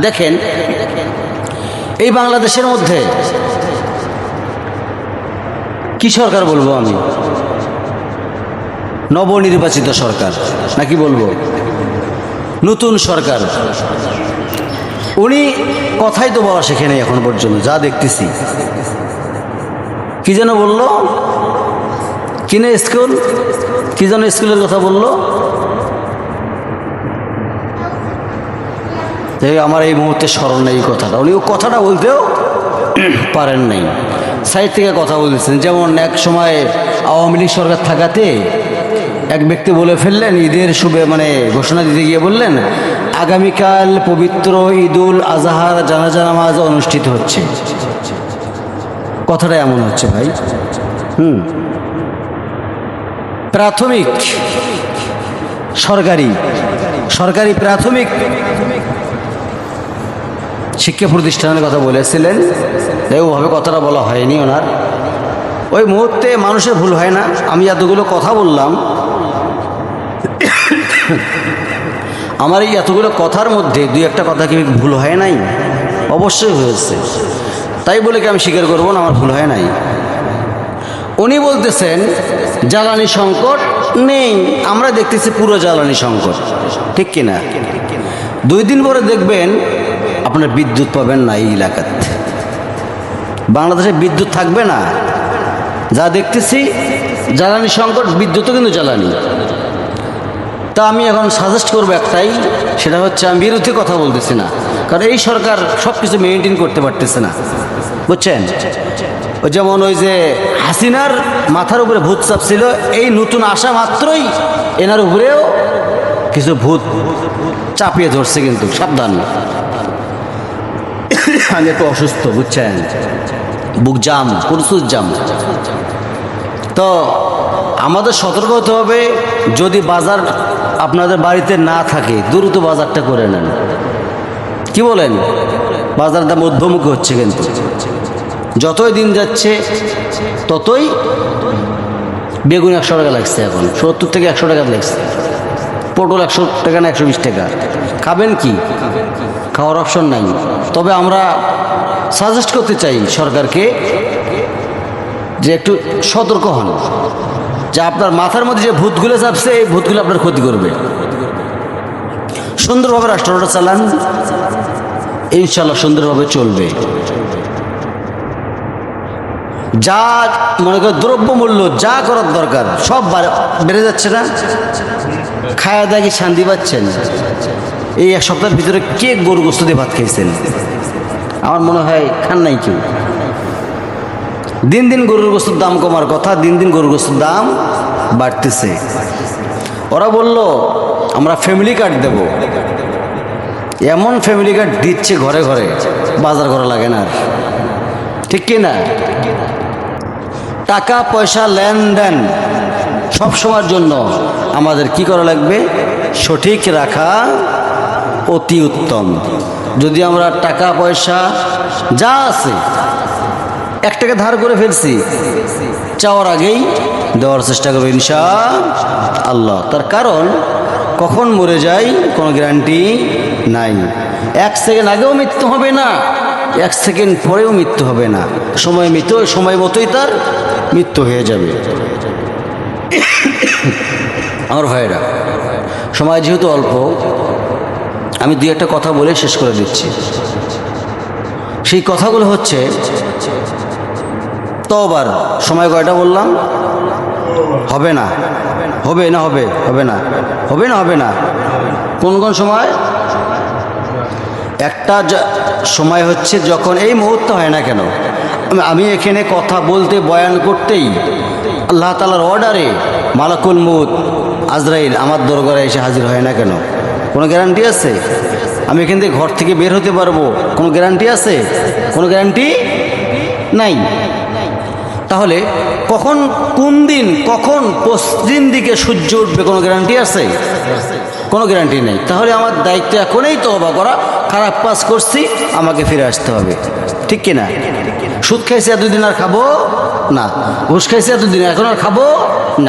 দেখেন এই বাংলাদেশের মধ্যে কি সরকার বলবো আমি, নবনির্বাচিত সরকার নাকি বলবো নতুন সরকার, উনি কথাই তো বলা শেখে নেই এখন পর্যন্ত যা দেখতেছি। কি যেন বলল, কিনে স্কুল, কি যেন স্কুলের কথা বলল, আমার এই মুহূর্তে স্মরণ নেই কথাটা। উনি ও কথাটা বলতেও পারেন নাই, সাইড থেকে কথা বলতেছেন। যেমন এক সময় আওয়ামী লীগ সরকার থাকাতে এক ব্যক্তি বলে ফেললেন, ঈদের শুভে ঘোষণা দিতে গিয়ে বললেন, আগামীকাল পবিত্র ঈদুল আজহার জানাজা নামাজ অনুষ্ঠিত হচ্ছে। কথাটা এমন হচ্ছে ভাই। প্রাথমিক সরকারি প্রাথমিক শিক্ষা প্রতিষ্ঠানের কথা বলেছিলেন, ওভাবে কথাটা বলা হয়নি ওনার। ওই মুহূর্তে মানুষের ভুল হয় না। আমি এতগুলো কথা বললাম, আমার এই এতগুলো কথার মধ্যে দুই একটা কথা কি ভুল হয় নাই? অবশ্যই হয়েছে। তাই বলে কি আমি স্বীকার করবো না আমার ভুল হয় নাই? উনি বলতেছেন জ্বালানি সংকট নেই, আমরা দেখতেছি পুরো জ্বালানি সংকট, ঠিক কিনা? 2 দিন পরে দেখবেন আপনার বিদ্যুৎ পাবেন না এই এলাকাতে, বাংলাদেশে বিদ্যুৎ থাকবে না। যা দেখতেছি জ্বালানি সংকট, বিদ্যুৎও কিন্তু জ্বালানি। তা আমি এখন সাজেস্ট করবো একটাই, সেটা হচ্ছে আমি বিরুদ্ধে কথা বলতেছি না, কারণ এই সরকার সব কিছু মেনটেন করতে পারতেছে না, বুঝছেন? ওই যেমন ওই যে হাসিনার মাথার উপরে ভূত চাপছিল, এই নতুন আসা মাত্রই এনার উপরেও কিছু ভূত চাপিয়ে ধরছে, কিন্তু সাবধান। আমি একটু অসুস্থ, বুঝছেন, বুক জাম, প্রচুর জাম। তো আমাদের সতর্ক হতে হবে, যদি বাজার আপনাদের বাড়িতে না থাকে দ্রুত বাজারটা করে নেন। কি বলেন? বাজারটা মধ্যমুখী হচ্ছে, কিন্তু যতই দিন যাচ্ছে ততই বেগুন 100 টাকা লাগছে, এখন 70 থেকে 100 টাকা লাগছে। পটল 100 টাকা না 120 টাকা। খাবেন কি? খাওয়ার অপশন নাই। তবে আমরা সাজেস্ট করতে চাই সরকারকে যে একটু সতর্ক হন, যে আপনার মাথার মধ্যে যে ভূতগুলো চাপছে এই ভূতগুলো আপনার ক্ষতি করবে। সুন্দরভাবে রাষ্ট্রটা চালান, ইনশাল্লাহ সুন্দরভাবে চলবে। যা মনে করেন দ্রব্যমূল্য যা করার দরকার সব বেড়ে যাচ্ছে না? খায়া দায় কি শান্তি পাচ্ছেন? এই 1 সপ্তাহের ভিতরে কে গরু গোস্ত দিয়ে ভাত খাইছেন? আমার মনে হয় খান নাই কেউ। দিন দিন গরুর গোস্তের দাম কমার কথা, দিন দিন গরুর গোস্তের দাম বাড়তেছে। ওরা বলল আমরা ফ্যামিলি কার্ড দেব, এমন ফ্যামিলি কার্ড দিচ্ছে ঘরে ঘরে, বাজার করা লাগে না আর, ঠিক কি না? টাকা পয়সা লেনদেন সব সময়ের জন্য আমাদের কি করা লাগবে? সঠিক রাখা অতি উত্তম। যদি আমরা টাকা পয়সা যা আছে 1 টাকা ধার করে ফেলছি, চাওয়ার আগেই দেওয়ার চেষ্টা করবে ইনশাআল্লাহ। তার কারণ কখন মরে যাই কোনো গ্যারান্টি নাই। 1 সেকেন্ড আগেও মৃত্যু হবে না, 1 সেকেন্ড পরেও মৃত্যু হবে না। সময় মতোই তার মৃত্যু হয়ে যাবে। আমার ভাইরা, সময় যেহেতু অল্প, আমি 2 একটা কথা বলে শেষ করে দিচ্ছি। সেই কথাগুলো হচ্ছে, তওবার সময় কয়টা বললাম? হবে না, হবে না, হবে হবে না, হবে না, হবে না। কোন কোন সময়? একটা সময় হচ্ছে যখন এই মুহূর্তে হয় না কেন, আমি এখানে কথা বলতে বয়ান করতেই আল্লাহ তাআলার অর্ডারে মালাকুল মউত আজরাইল আমার দরবারে এসে হাজির হয় না কেন? কোনো গ্যারান্টি আছে? আমি এখান থেকে ঘর থেকে বের হতে পারবো? কোনো গ্যারান্টি আছে? কোনো গ্যারান্টি নাই। তাহলে কখন, কোন দিন, কখন পশ্চিম দিকে সূর্য উঠবে কোনো গ্যারান্টি আছে? কোনো গ্যারান্টি নেই। তাহলে আমার দায়িত্ব এখনই তওবা করা, খারাপ কাজ করছি আমাকে ফিরে আসতে হবে, ঠিক কিনা? সুদ খাইছি এতদিন আর খাবো না, ঘুষ খাইছি এতদিন এখন আর খাবো না।